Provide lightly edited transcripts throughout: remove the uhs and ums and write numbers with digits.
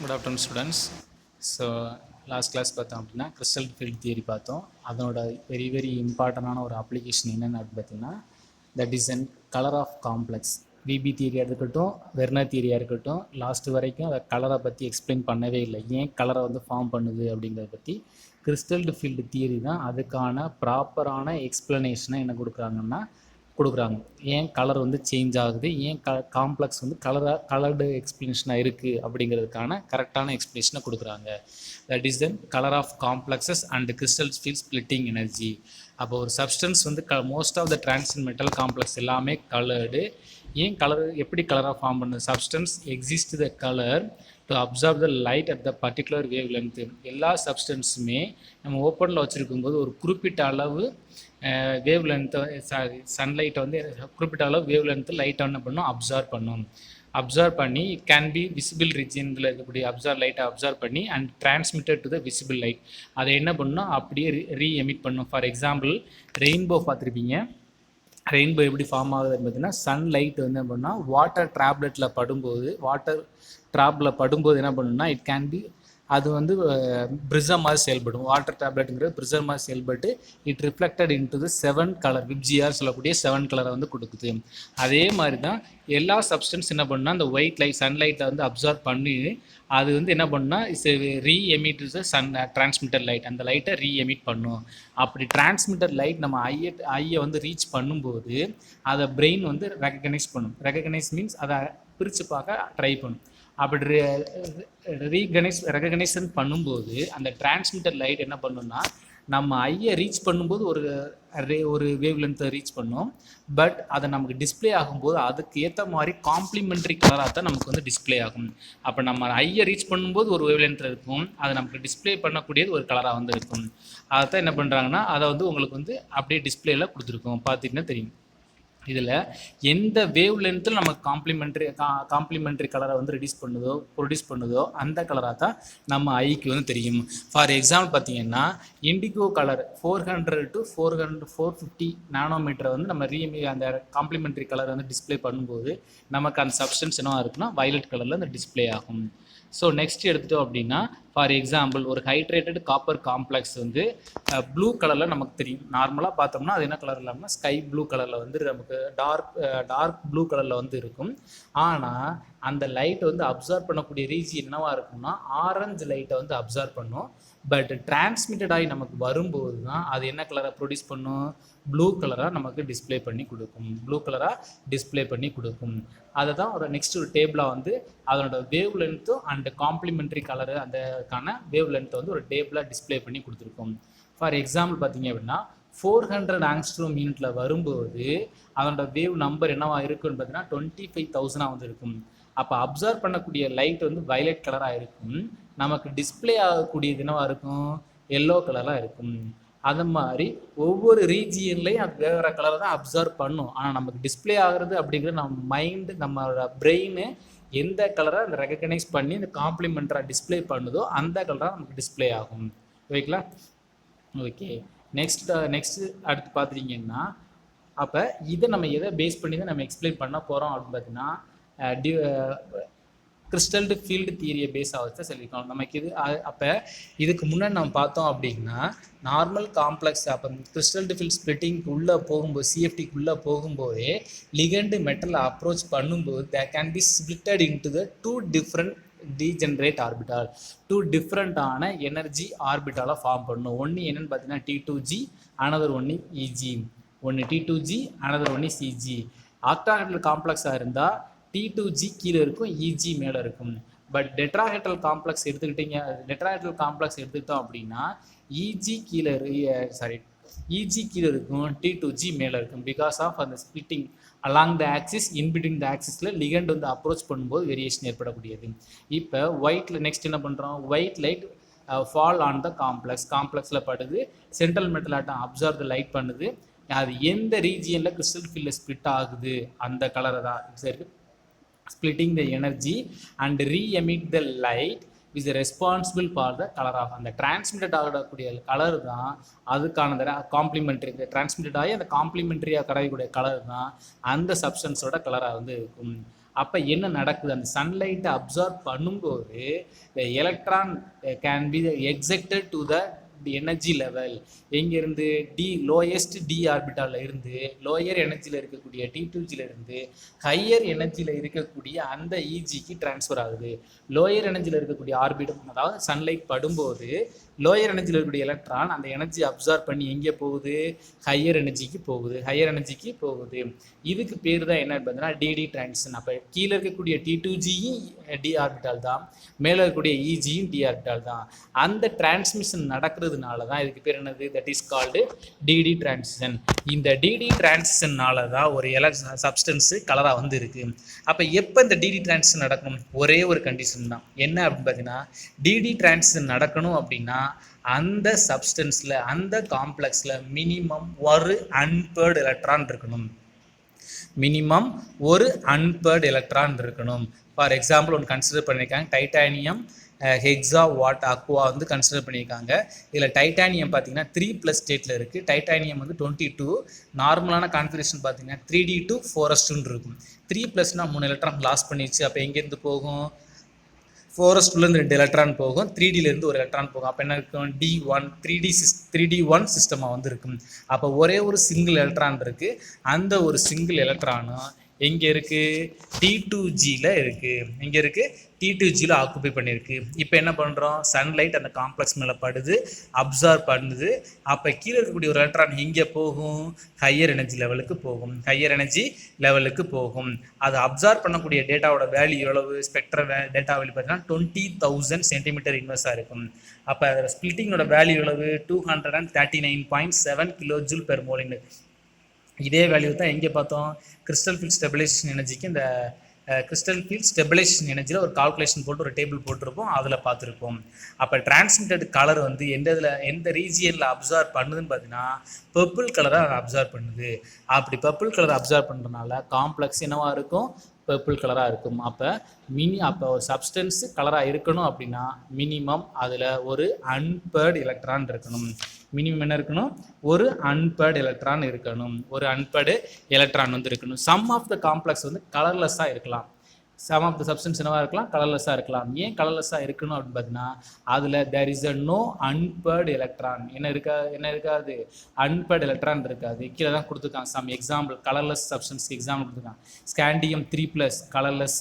Good afternoon students. So last class பார்த்தோம் அப்படின்னா crystal field theory பார்த்தோம். அதனோட வெரி இம்பார்ட்டண்டான ஒரு அப்ளிகேஷன் என்னென்னு பார்த்தீங்கன்னா that is an colour of complex. VB தியரியாக இருக்கட்டும், வெர்னர் தியரியாக இருக்கட்டும், லாஸ்ட் வரைக்கும் அதை கலரை பற்றி எக்ஸ்பிளைன் பண்ணவே இல்லை. ஏன் கலரை ஃபார்ம் பண்ணுது அப்படிங்கிறத பற்றி கிறிஸ்டல்டு ஃபீல்டு தியரி தான் அதுக்கான ப்ராப்பரான எக்ஸ்ப்ளனேஷனை என்ன கொடுக்குறாங்கன்னா ஏன் கலர் சேஞ்ச் ஆகுது, ஏன் காம்ப்ளெக்ஸ் கலர்டு எக்ஸ்பிளனேஷனாக இருக்குது அப்படிங்கிறதுக்கான கரெக்டான எக்ஸ்பிளனேஷனை கொடுக்குறாங்க. That is then colour of complexes and crystal field splitting energy. அப்போ ஒரு substance most of the transition metal complex எல்லாமே கலர்டு. ஏன் கலர் எப்படி கலராக ஃபார்ம் பண்ணுது? Substance exist the colour to observe the light at the particular wavelength. எல்லா சப்ஸ்டன்ஸுமே நம்ம ஓப்பனில் வச்சுருக்கும்போது ஒரு குறிப்பிட்ட அளவு வேவ் லென்த்தை சன்லைட்டை குறிப்பிட்ட அளவு வேவ் லென்த்து லைட்டை என்ன பண்ணும்? அப்சர்வ் பண்ணி கேன் பி விசிபிள் ரீஜியனில் இருக்கக்கூடிய லைட்டை அப்சர்வ் பண்ணி and transmitted to the visible light. அதை என்ன பண்ணணும்? அப்படியே ரீஎமிட் பண்ணும். ஃபார் எக்ஸாம்பிள் ரெயின்போ பார்த்துருப்பீங்க. ரெயின்போ எப்படி ஃபார்ம் ஆகுதுன்னு பார்த்தீங்கன்னா சன்லைட் என்ன பண்ணால் வாட்டர் ட்ராப்லெட்டில் படும்போது என்ன பண்ணுன்னா இட் கேன் பி அது பிரிசம் மாதிரி செயல்படும். வாட்டர் டேப்லெட்டுங்கிறது பிரிசம் மாதிரி செயல்பட்டு it reflected into the 7 colour VIBGYOR சொல்லக்கூடிய 7 கலரை கொடுக்குது. அதே மாதிரி தான் எல்லா சப்ஸ்டன்ஸ் என்ன பண்ணுன்னா அந்த ஒயிட் லைட் சன்லைட்டை அப்சர்வ் பண்ணி அது என்ன பண்ணுன்னா ரீஎமிட் டிரான்ஸ்மிட்டர் லைட். அந்த லைட்டை ரீஎமிட் பண்ணும். அப்படி டிரான்ஸ்மிட்டர் லைட் நம்ம ஐயை ரீச் பண்ணும்போது அதை பிரெயின் ரெகக்னைஸ் மீன்ஸ் அதை பிரித்து பார்க்க ட்ரை பண்ணும். அப்படி ரெகக்னைசன் பண்ணும்போது அந்த டிரான்ஸ்மிட்டர் லைட் என்ன பண்ணுன்னா நம்ம ஐயை ரீச் பண்ணும்போது ஒரு வேவ் லென்த்தை ரீச் பண்ணும். பட் அதை நமக்கு டிஸ்பிளே ஆகும்போது அதுக்கு ஏற்ற மாதிரி காம்ப்ளிமெண்ட்ரி கலராக தான் நமக்கு டிஸ்பிளே ஆகும். அப்போ நம்ம ஐயை ரீச் பண்ணும்போது ஒரு வேவ் லென்த்தில் இருக்கும், அதை நமக்கு டிஸ்பிளே பண்ணக்கூடியது ஒரு கலராக இருக்கும். அதை தான் என்ன பண்ணுறாங்கன்னா அதை உங்களுக்கு அப்படியே டிஸ்பிளேல கொடுத்துருக்கோம். பார்த்தீங்கன்னா தெரியும். இதில் எந்த வேவ் லென்த்தில் நமக்கு காம்ப்ளிமெண்ட்ரி கலரை ப்ரொடியூஸ் பண்ணுதோ அந்த கலராக தான் நம்ம ஐக்கு தெரியும். ஃபார் எக்ஸாம்பிள் பார்த்தீங்கன்னா இண்டிகோ கலர் 400 to 450 நானோமீட்டரை நம்ம அந்த காம்ப்ளிமெண்ட்ரி கலரை டிஸ்பிளே பண்ணும்போது நமக்கு அந்த சப்ஸ்டன்ஸ் என்னவா இருக்குன்னா வயலட் கலரில் டிஸ்பிளே ஆகும். ஸோ நெக்ஸ்ட் எடுத்துட்டோம் அப்படின்னா ஃபார் எக்ஸாம்பிள் ஒரு ஹைட்ரேட்டட் காப்பர் காம்ப்ளெக்ஸ் ப்ளூ கலரில் நமக்கு தெரியும். நார்மலாக பார்த்தோம்னா அது என்ன கலர் இல்லாமல் ஸ்கை ப்ளூ கலரில் நமக்கு டார்க் ப்ளூ கலரில் இருக்கும். ஆனால் அந்த லைட்டை அப்சர்வ் பண்ணக்கூடிய ரீஜியன் என்னவாக இருக்கும்னா ஆரஞ்சு லைட்டை அப்சர்வ் பண்ணும். பட் டிரான்ஸ்மிட்டட் ஆகி நமக்கு வரும்போது தான் அது என்ன கலரை ப்ரொடியூஸ் பண்ணும்? ப்ளூ கலராக நமக்கு டிஸ்பிளே பண்ணி கொடுக்கும். அதை தான் ஒரு நெக்ஸ்ட் ஒரு டேபிளாக அதனோட வேவ் லென்த்தும் அண்ட் காம்ப்ளிமெண்ட்ரி கலரு அந்தக்கான வேவ் லென்த்தை ஒரு டேபிளாக டிஸ்பிளே பண்ணி கொடுத்துருக்கோம். ஃபார் எக்ஸாம்பிள் பார்த்தீங்க அப்படின்னா 400 ஆங்ஸ்ட்ரோம் யூனிட்ல வரும்போது அதனோட வேவ் நம்பர் என்னவா இருக்குன்னு பார்த்தீங்கன்னா 25,000 இருக்கும். அப்போ அப்சர்வ் பண்ணக்கூடிய லைட் வயலட் கலராக இருக்கும். நமக்கு டிஸ்பிளே ஆகக்கூடியது என்னவா இருக்கும்? எல்லோ கலராக இருக்கும். அது மாதிரி ஒவ்வொரு ரீஜியன்லையும் அது வேறு கலரை தான் அப்சர்வ் பண்ணும். ஆனால் நமக்கு டிஸ்பிளே ஆகுறது அப்படிங்கிறது நம்ம மைண்டு நம்மளோட பிரெயின் எந்த கலரை அந்த ரெகக்னைஸ் பண்ணி இந்த காம்ப்ளிமெண்ட்டாக டிஸ்பிளே பண்ணுதோ அந்த கலராக நமக்கு டிஸ்பிளே ஆகும். ஓகேங்களா? ஓகே, நெக்ஸ்ட் அடுத்து பார்த்துட்டிங்கன்னா அப்போ இதை நம்ம எதை பேஸ் பண்ணி தான் நம்ம எக்ஸ்பிளைன் பண்ண போகிறோம் அப்படின்னு பார்த்தீங்கன்னா கிறிஸ்டல்டு ஃபீல்டு தியரியை பேஸ் ஆகிட்டு சொல்லியிருக்கோம். நமக்கு இது அப்போ இதுக்கு முன்னாடி நம்ம பார்த்தோம் அப்படின்னா நார்மல் காம்ப்ளெக்ஸ் அப்போ கிறிஸ்டல்டு ஃபீல்ட் ஸ்பிளிட்டிங்க்கு உள்ளே போகும்போது சிஎஃப்டிக்குள்ளே போகும்போதே லிகண்ட் மெட்டலை அப்ரோச் பண்ணும்போது there can be splitted into the 2 different degenerate orbital. 2 டிஃப்ரெண்ட்டான எனர்ஜி ஆர்பிட்டாலாக ஃபார்ம் பண்ணும். ஒன்று என்னென்னு பார்த்தீங்கன்னா T2G, அனதர் ஒன்று EG. ஒன்று T2G, அனதர் ஒன்று CG. ஆக்டாஹெட்ரல் காம்ப்ளெக்ஸாக இருந்தால் T2G கீழே இருக்கும், EG மேலே இருக்கும். பட் டெட்ராஹெட்ரல் காம்ப்ளெக்ஸ் எடுத்துக்கிட்டோம் அப்படின்னா EG கீழே இருக்கும், T2G மேலே இருக்கும். பிகாஸ் ஆஃப் அந்த splitting along the axis in between the ஆக்சிஸில் லிகண்ட் அப்ரோச் பண்ணும்போது வேரியேஷன் ஏற்படக்கூடியது. இப்போ ஒயிட்டில் நெக்ஸ்ட் என்ன பண்ணுறோம்? White light fall on the காம்ப்ளெக்ஸில் படுது. Central metal atom observe the light பண்ணுது. அது எந்த ரீஜியனில் கிறிஸ்டல் ஃபீல்டில் ஸ்பிளிட் ஆகுது அந்த கலரை தான் சரி splitting the energy and re-emit the light is responsible for the color of அந்த டிரான்ஸ்மிட்டட் ஆகக்கூடிய கலர் தான் அதுக்கான காம்ப்ளிமெண்ட்ரி. இந்த டிரான்ஸ்மிட்டட் ஆகி அந்த காம்ப்ளிமெண்ட்ரியாக கிடைக்கக்கூடிய கலர் தான் அந்த சப்ஸ்டன்ஸோட கலராக இருக்கும். அப்போ என்ன நடக்குது, அந்த சன்லைட்டை அப்சார்ப் பண்ணும்போது the electron can be ejected to the energy level எங்கேருந்து லோயஸ்ட் டி ஆர்பிட்டாலில் இருந்து லோயர் எனர்ஜியில் இருக்கக்கூடிய T2Gல இருந்து ஹையர் எனர்ஜியில் இருக்கக்கூடிய அந்த இஜிக்கு டிரான்ஸ்ஃபர் ஆகுது. லோயர் எனர்ஜியில் இருக்கக்கூடிய ஆர்பிட் அதாவது சன்லைட் படும்போது லோயர் எனர்ஜியில் இருக்கக்கூடிய எலக்ட்ரான் அந்த எனர்ஜி அப்சார்ப் பண்ணி எங்கே போகுது, ஹையர் எனர்ஜிக்கு போகுது. இதுக்கு பேர் தான் என்ன பார்த்தீங்கன்னா டிடி டிரான்சிஷன். அப்போ கீழே இருக்கக்கூடிய T2Gயும் டி ஆர்பிட்டால் தான், மேலே இருக்கக்கூடிய இஜியும் டி ஆர்பிட்டால் தான். அந்த டிரான்ஸ்மிஷன் நடக்கிறதுனால தான் இதுக்கு பேர் என்னது, that is called d d transition. இந்த டிடி டிரான்சிஷன்னால தான் ஒரு சப்ஸ்டன்ஸு கலராக வந்து இருக்கு. அப்போ எப்போ இந்த டிடி டிரான்சிஷன் நடக்கும், ஒரே ஒரு கண்டிஷன் தான். என்ன அப்படின்னு பார்த்தீங்கன்னா டிடி டிரான்சிஷன் நடக்கணும் அப்படின்னா அந்த சப்ஸ்டன்ஸில் அந்த காம்ப்ளெக்ஸில் மினிமம் ஒரு அன்பேர்டு எலக்ட்ரான் இருக்கணும். ஃபார் எக்ஸாம்பிள் ஒன்று கன்சிடர் பண்ணியிருக்காங்க, டைட்டானியம் ஹெக்ஸா வாட் அக்வா வந்து கன்சிடர் பண்ணியிருக்காங்க. இதில் டைட்டானியம் பார்த்தீங்கன்னா 3+ ஸ்டேட்டில் இருக்குது. டைட்டானியம் வந்து 22, நார்மலான கான்ஃபிகரேஷன் பார்த்தீங்கன்னா 3d2 4s2 இருக்கும். 3+னா 3 எலக்ட்ரான் லாஸ் பண்ணிடுச்சு. அப்போ எங்கேருந்து போகும், 4s2லேருந்து 2 எலக்ட்ரான் போகும், 3dலேருந்து ஒரு எலக்ட்ரான் போகும். அப்போ என்ன இருக்கும், D1 3D1 சிஸ்டமாக வந்து இருக்கும். அப்போ ஒரே ஒரு சிங்கிள் எலக்ட்ரான் இருக்குது. அந்த ஒரு சிங்கிள் எலக்ட்ரானும் எங்கே இருக்குது, T2Gல இருக்குது. எங்கே இருக்குது, T2Gல ஆக்குபை பண்ணியிருக்கு. இப்போ என்ன பண்ணுறோம், சன்லைட் அந்த காம்ப்ளெக்ஸ் மேலே படுது, அப்சார்ப் பண்ணுது. அப்போ கீழே இருக்கக்கூடிய ஒரு எலக்ட்ரான் எங்கே போகும், ஹையர் எனர்ஜி லெவலுக்கு போகும். அது அப்சார்ப் பண்ணக்கூடிய டேட்டாவோட வேல்யூ எவ்வளவு, ஸ்பெக்ட்ரல் டேட்டா வேல்யூ பார்த்தீங்கன்னா 20,000 சென்டிமீட்டர் இன்வெர்ஸாக இருக்கும். அப்போ ஸ்பிளிட்டிங்கோட வேல்யூ எவ்வளவு, 239.7 kJ/mol. இதே வேல்யூ தான் எங்கே பார்த்தோம், கிறிஸ்டல் ஃபீல்ட் ஸ்டெபிலைசேஷன் எனர்ஜிக்கு. இந்த கிறிஸ்டல் ஃபீல்ட் ஸ்டெபிலைசேஷன் எனர்ஜியில் ஒரு கால்குலேஷன் போட்டு ஒரு டேபிள் போட்டிருப்போம், அதில் பார்த்துருப்போம். அப்போ டிரான்ஸ்மிட்டட் கலர் வந்து எந்த ரீஜியனில் அப்சார்ப் பண்ணுதுன்னு பார்த்தீங்கன்னா பர்பிள் கலராக அப்சார்ப் பண்ணுது. அப்படி பர்பிள் கலரை அப்சார்ப் பண்ணுறதுனால காம்ப்ளெக்ஸ் என்னவாக இருக்கும், பர்பிள் கலராக இருக்கும். அப்போ ஒரு சப்ஸ்டன்ஸு கலராக இருக்கணும் அப்படின்னா மினிமம் அதில் ஒரு அன்பேர்டு எலக்ட்ரான் இருக்கணும். மினிமம் என்ன இருக்கணும், ஒரு அன்பேர்டு எலக்ட்ரான் இருக்கணும். வந்து இருக்கணும். சம் ஆஃப் த காம்ப்ளெக்ஸ் வந்து கலர்லெஸ்ஸாக இருக்கலாம். சம் ஆஃப் த சப்ஸ்டன்ஸ் என்னவாக இருக்கலாம், கலர்லெஸ்ஸாக இருக்கலாம். ஏன் கலர்லெஸ்ஸாக இருக்கணும் அப்படின்னு பார்த்தீங்கன்னா அதில் there is a no unpaired electron. என்ன இருக்காது, அன்பேர்டு எலக்ட்ரான் இருக்காது. கீழே தான் கொடுத்துருக்காங்க சம் எக்ஸாம்பிள், கலர்லெஸ் சப்ஸ்டன்ஸ்க்கு எக்ஸாம்பிள் கொடுத்துருக்காங்க. Scandium 3+ colourless,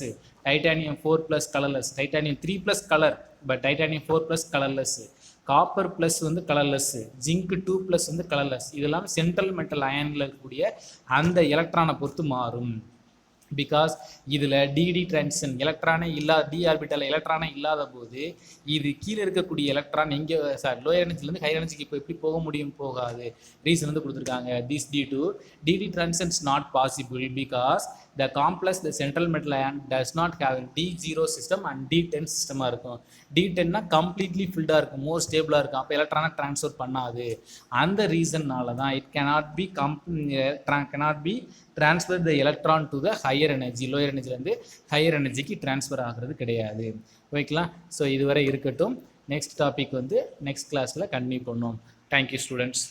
titanium 4+ colourless, titanium 3+ colour but titanium 4+ colourless, copper plus வந்து கலர்லெஸ், ஜிங்க் 2+ வந்து கலர்லெஸ். இதெல்லாம் சென்ட்ரல் மெட்டல் அயனில் இருக்கக்கூடிய அந்த எலக்ட்ரானை பொறுத்து மாறும். பிகாஸ் இதில் டிடி டிரான்சிஷன் டி ஆர்பிட்டல் எலக்ட்ரானே இல்லாத போது இது கீழே இருக்கக்கூடிய எலக்ட்ரான் எங்கே லோயர் எனர்ஜிலேருந்து ஹையர் எனர்ஜிக்கு இப்போ எப்படி போக முடியும், போகாது. ரீசன் வந்து கொடுத்துருக்காங்க, this d d transition is not possible because the complex the central metal ion does not have D0 system and D10 சிஸ்டமாக இருக்கும். D10னா கம்ப்ளீட்லி ஃபில்டாக இருக்கும், மோர் ஸ்டேபிளாக இருக்கும். அப்போ எலக்ட்ரானை ட்ரான்ஸ்ஃபர் பண்ணாது. அந்த ரீசன்னால தான் it cannot be transfer the electron to the higher energy, lower எனர்ஜிலேருந்து ஹையர் எனர்ஜிக்கு ட்ரான்ஸ்ஃபர் ஆகிறது கிடையாது. ஓகேங்களா? ஸோ இதுவரை இருக்கட்டும். நெக்ஸ்ட் டாபிக் வந்து நெக்ஸ்ட் கிளாஸில் கண்டினியூ பண்ணுவோம். Thank you students.